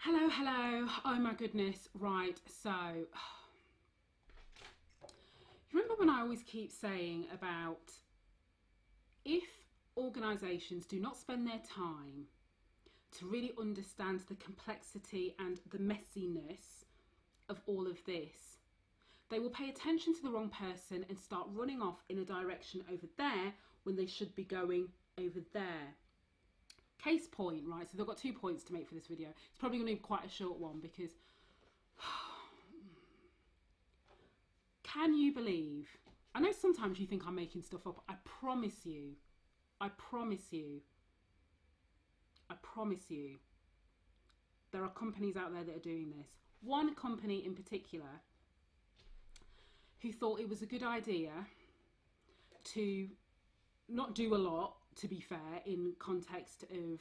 Hello. Oh my goodness. Right. So, you remember when I always keep saying about if organisations do not spend their time to really understand the complexity and the messiness of all of this, they will pay attention to the wrong person and start running off in a direction over there when they should be going over there. Case point, right? So they've got 2 points to make for this video. It's probably going to be quite a short one because can you believe? I know sometimes you think I'm making stuff up. I promise you, I promise you, I promise you, there are companies out there that are doing this. One company in particular who thought it was a good idea to not do a lot, to be fair, in context of,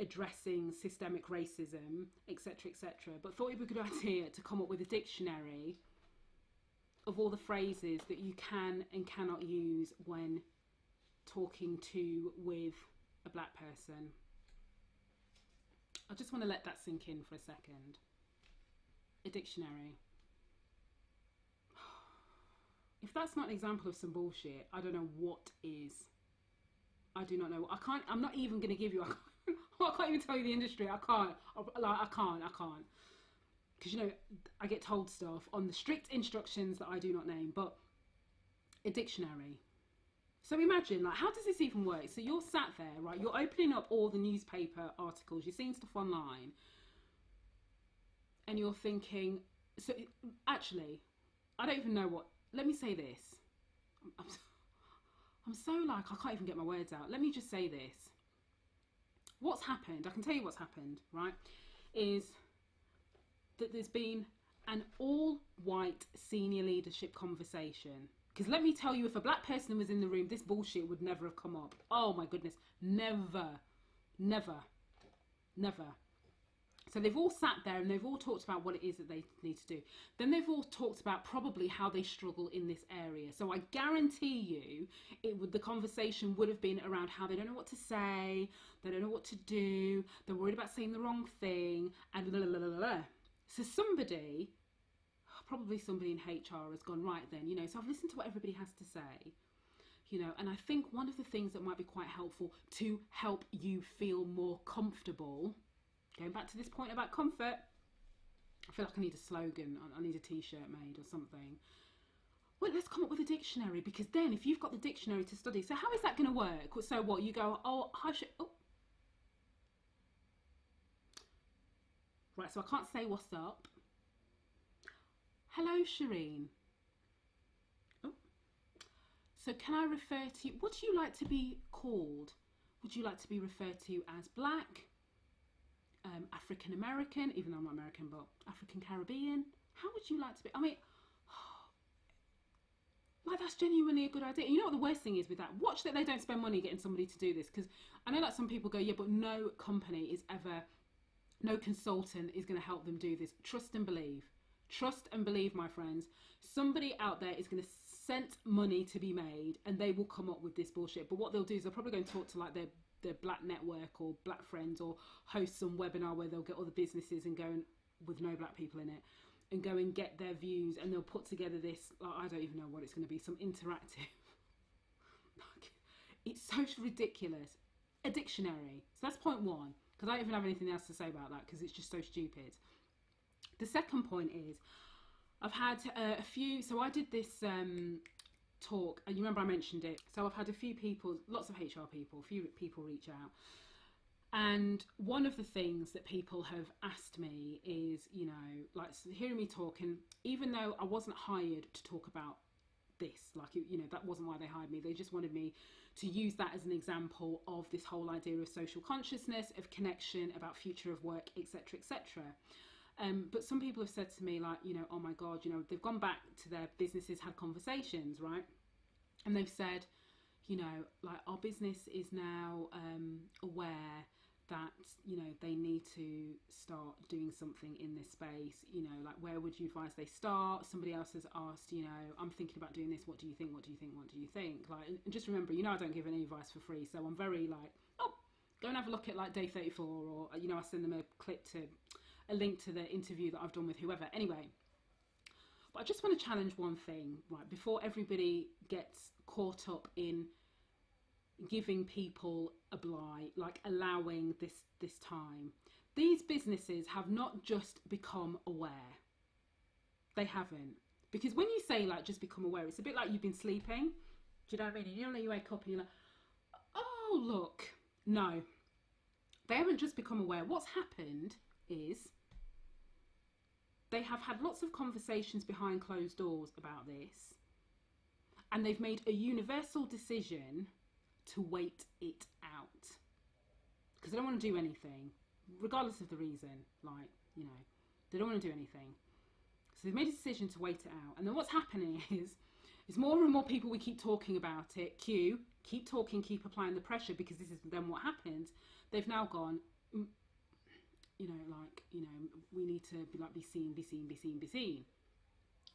addressing systemic racism, etc., but thought it was a good idea to come up with a dictionary of all the phrases that you can and cannot use when talking to with a black person. I just want to let that sink in for a second. A dictionary. If that's not an example of some bullshit, I don't know what is. I do not know. I'm not even going to give you, I can't even tell you the industry. I can't. Because, I get told stuff on the strict instructions that I do not name, but a dictionary. So imagine, how does this even work? So you're sat there, right? You're opening up all the newspaper articles, you're seeing stuff online, and you're thinking, so actually, I don't even know what, let me say this. I'm so I can't even get my words out. Let me just say this. What's happened, I can tell you what's happened, right, is that there's been an all-white senior leadership conversation. Because let me tell you, if a black person was in the room, this bullshit would never have come up. Oh my goodness, never. So they've all sat there and they've all talked about what it is that they need to do. Then they've all talked about probably how they struggle in this area. So I guarantee you, the conversation would have been around how they don't know what to say, they don't know what to do, they're worried about saying the wrong thing, and blah, blah, blah, blah. So probably somebody in HR has gone, right then, so I've listened to what everybody has to say, and I think one of the things that might be quite helpful to help you feel more comfortable, going back to this point about comfort, I feel like I need a slogan, I need a t-shirt made or something. Well, let's come up with a dictionary, because then if you've got the dictionary to study, so how is that going to work? So what, you go, right, so I can't say what's up. Hello, Shereen. Oh, so can I refer to you, what do you like to be called? Would you like to be referred to as black? African American, even though I'm not American, but African Caribbean. How would you like to be? I mean, that's genuinely a good idea. You know what the worst thing is with that? Watch that they don't spend money getting somebody to do this, because I know that some people go, yeah, but no company is ever, no consultant is going to help them do this. Trust and believe. Trust and believe, my friends. Somebody out there is going to send money to be made, and they will come up with this bullshit. But what they'll do is they'll probably go and talk to their black network or black friends, or host some webinar where they'll get all the businesses and go and, with no black people in it, and go and get their views, and they'll put together this, I don't even know what it's going to be, some interactive. It's so ridiculous. A dictionary. So that's point one, because I don't even have anything else to say about that, because it's just so stupid. The second point is, I've had a few, so I did this talk, and you remember I mentioned it, so I've had a few people, lots of HR people, a few people reach out, and one of the things that people have asked me is, hearing me talk, and even though I wasn't hired to talk about this, that wasn't why they hired me, they just wanted me to use that as an example of this whole idea of social consciousness, of connection, about future of work, etc. But some people have said to me, oh my God, they've gone back to their businesses, had conversations, right? And they've said, our business is now aware that, they need to start doing something in this space, where would you advise they start? Somebody else has asked, I'm thinking about doing this, what do you think? And just remember, I don't give any advice for free. So I'm very Go and have a look at like day 34, or you know, I send them a link to the interview that I've done with whoever. Anyway, but I just want to challenge one thing, right, before everybody gets caught up in giving people a blight, like allowing this time. These businesses have not just become aware. They haven't. Because when you say like just become aware, it's a bit like you've been sleeping. Do you know what I mean? You know, you wake up and you're like, oh look. No. They haven't just become aware. What's happened is they have had lots of conversations behind closed doors about this, and they've made a universal decision to wait it out. Because they don't want to do anything, regardless of the reason. Like, you know, they don't want to do anything. So they've made a decision to wait it out. And then what's happening is more and more people, we keep talking about it. Keep talking, keep applying the pressure, because this is then what happens. They've now gone, you know, like, you know, we need to be seen, be seen, be seen, be seen.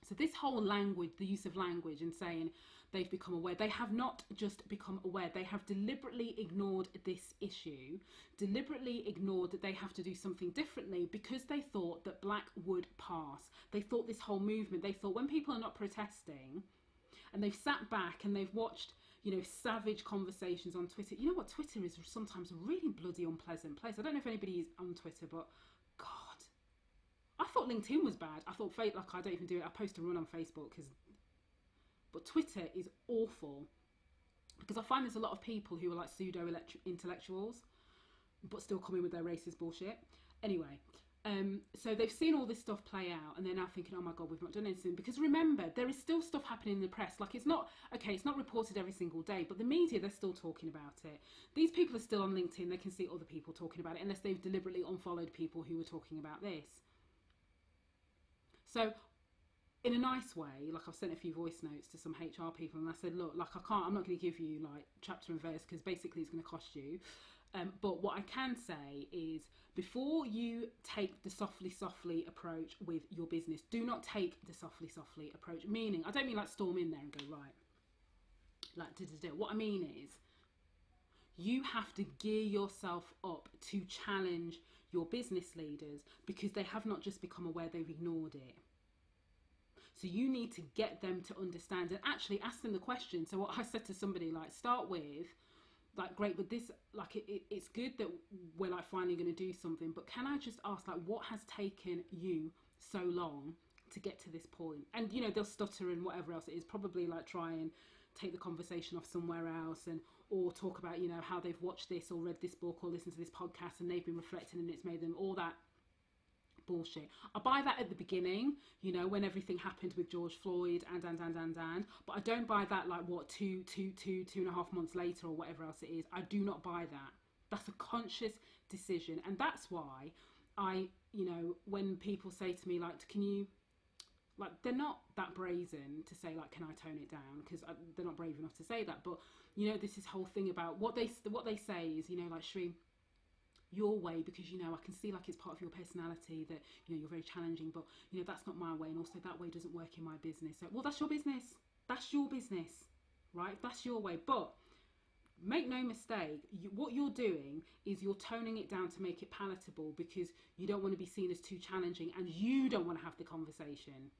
So this whole language, the use of language and saying they've become aware, they have not just become aware, they have deliberately ignored this issue, deliberately ignored that they have to do something differently because they thought that black would pass. They thought this whole movement, they thought when people are not protesting and they've sat back and they've watched, you know, savage conversations on Twitter. You know what, Twitter is sometimes a really bloody unpleasant place. I don't know if anybody is on Twitter, but God, I thought LinkedIn was bad. I thought, like, I don't even do it. I post a run on Facebook, but Twitter is awful, because I find there's a lot of people who are like pseudo intellectuals, but still coming with their racist bullshit. Anyway, so they've seen all this stuff play out, and they're now thinking, oh my God, we've not done anything. Because remember, there is still stuff happening in the press. Like, it's not reported every single day, but the media, they're still talking about it. These people are still on LinkedIn. They can see other people talking about it, unless they've deliberately unfollowed people who were talking about this. So in a nice way, like, I've sent a few voice notes to some HR people, and I said, look, like, I'm not going to give you like chapter and verse, because basically it's going to cost you. But what I can say is, before you take the softly approach with your business, do not take the softly approach. Meaning, I don't mean like storm in there and go, right, like, What I mean is, you have to gear yourself up to challenge your business leaders, because they have not just become aware, they've ignored it. So you need to get them to understand and actually ask them the question. So what I said to somebody, like, start with, like, great, but this, like, it's good that we're like finally going to do something, but can I just ask, like, what has taken you so long to get to this point? And, you know, they'll stutter and whatever else it is, probably like try and take the conversation off somewhere else, and or talk about, you know, how they've watched this or read this book or listened to this podcast and they've been reflecting and it's made them, all that bullshit. I buy that at the beginning, you know, when everything happened with George Floyd and, but I don't buy that like what, two and a half months later or whatever else it is. I do not buy that. That's a conscious decision. And that's why I, you know, when people say to me, like, can you, like, they're not that brazen to say, like, can I tone it down? Because they're not brave enough to say that. But, you know, this is whole thing about what they say is, you know, like, Shereen, your way, because, you know, I can see, like, it's part of your personality that, you know, you're very challenging, but, you know, that's not my way, and also that way doesn't work in my business. So, well, that's your business. That's your business, right? That's your way. But make no mistake, what you're doing is you're toning it down to make it palatable, because you don't want to be seen as too challenging, and you don't want to have the conversation.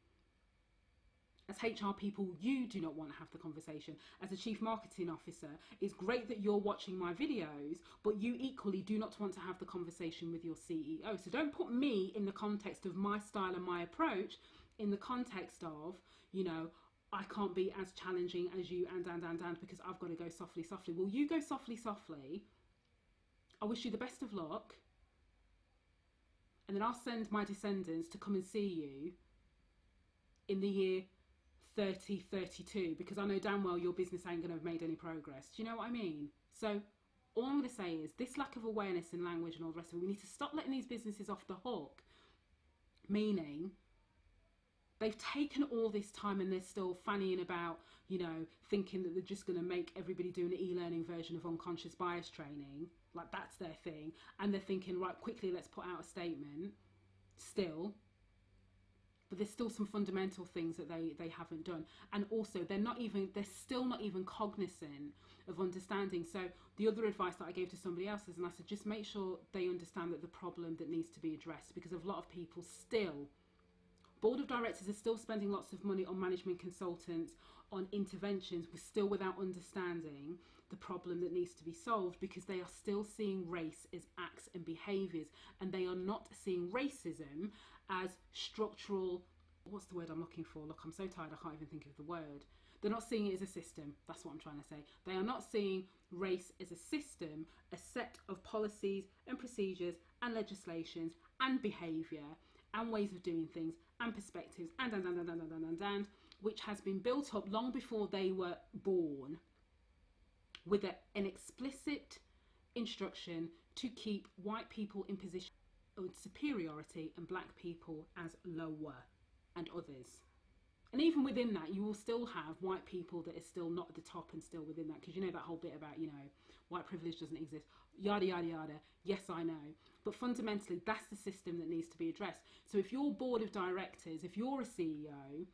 As HR people, you do not want to have the conversation. As a chief marketing officer, it's great that you're watching my videos, but you equally do not want to have the conversation with your CEO. So don't put me in the context of my style and my approach, in the context of, you know, I can't be as challenging as you and because I've got to go softly. Well, you go softly. I wish you the best of luck. And then I'll send my descendants to come and see you in the year 3032, because I know damn well your business ain't going to have made any progress. Do you know what I mean? So all I'm going to say is, this lack of awareness in language and all the rest of it, we need to stop letting these businesses off the hook. Meaning, they've taken all this time and they're still fannying about, you know, thinking that they're just going to make everybody do an e-learning version of unconscious bias training. Like, that's their thing. And they're thinking, right, quickly, let's put out a statement. Still, but there's still some fundamental things that they haven't done. And also they're still not even cognizant of understanding. So the other advice that I gave to somebody else is, and I said, just make sure they understand that the problem that needs to be addressed, because a lot of people still, board of directors are still spending lots of money on management consultants, on interventions, still without understanding the problem that needs to be solved, because they are still seeing race as acts and behaviours, and they are not seeing racism as structural, what's the word I'm looking for? Look, I'm so tired, I can't even think of the word. They're not seeing it as a system. That's what I'm trying to say. They are not seeing race as a system, a set of policies and procedures and legislations and behaviour and ways of doing things and perspectives and which has been built up long before they were born, with an explicit instruction to keep white people in position of superiority and black people as lower, and others. And even within that, you will still have white people that are still not at the top and still within that, because you know that whole bit about, white privilege doesn't exist, yada, yada, yada. Yes, I know. But fundamentally, that's the system that needs to be addressed. So if your board of directors, if you're a CEO,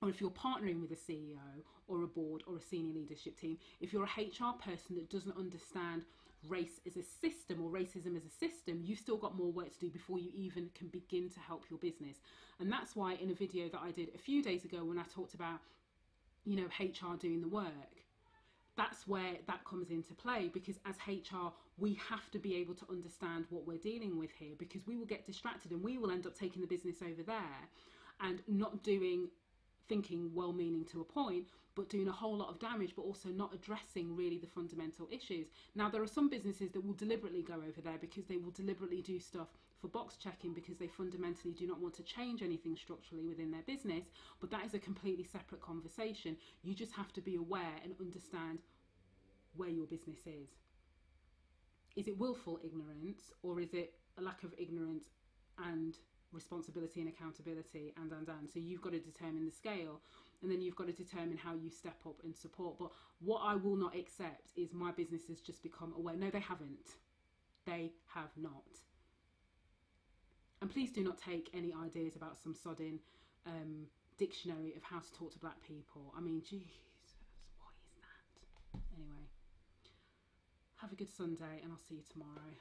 or if you're partnering with a CEO or a board or a senior leadership team, if you're a HR person that doesn't understand race as a system or racism as a system, you've still got more work to do before you even can begin to help your business. And that's why in a video that I did a few days ago, when I talked about, HR doing the work, that's where that comes into play, because as HR, we have to be able to understand what we're dealing with here, because we will get distracted and we will end up taking the business over there and not thinking well-meaning to a point, but doing a whole lot of damage, but also not addressing really the fundamental issues. Now, there are some businesses that will deliberately go over there because they will deliberately do stuff for box checking, because they fundamentally do not want to change anything structurally within their business, but that is a completely separate conversation. You just have to be aware and understand where your business is. Is it willful ignorance, or is it a lack of ignorance and responsibility and accountability and so you've got to determine the scale, and then you've got to determine how you step up and support. But what I will not accept is my business has just become aware. No, they haven't. They have not. And please do not take any ideas about some sodding dictionary of how to talk to black people. I mean, Jesus, what is that? Anyway, have a good Sunday and I'll see you tomorrow.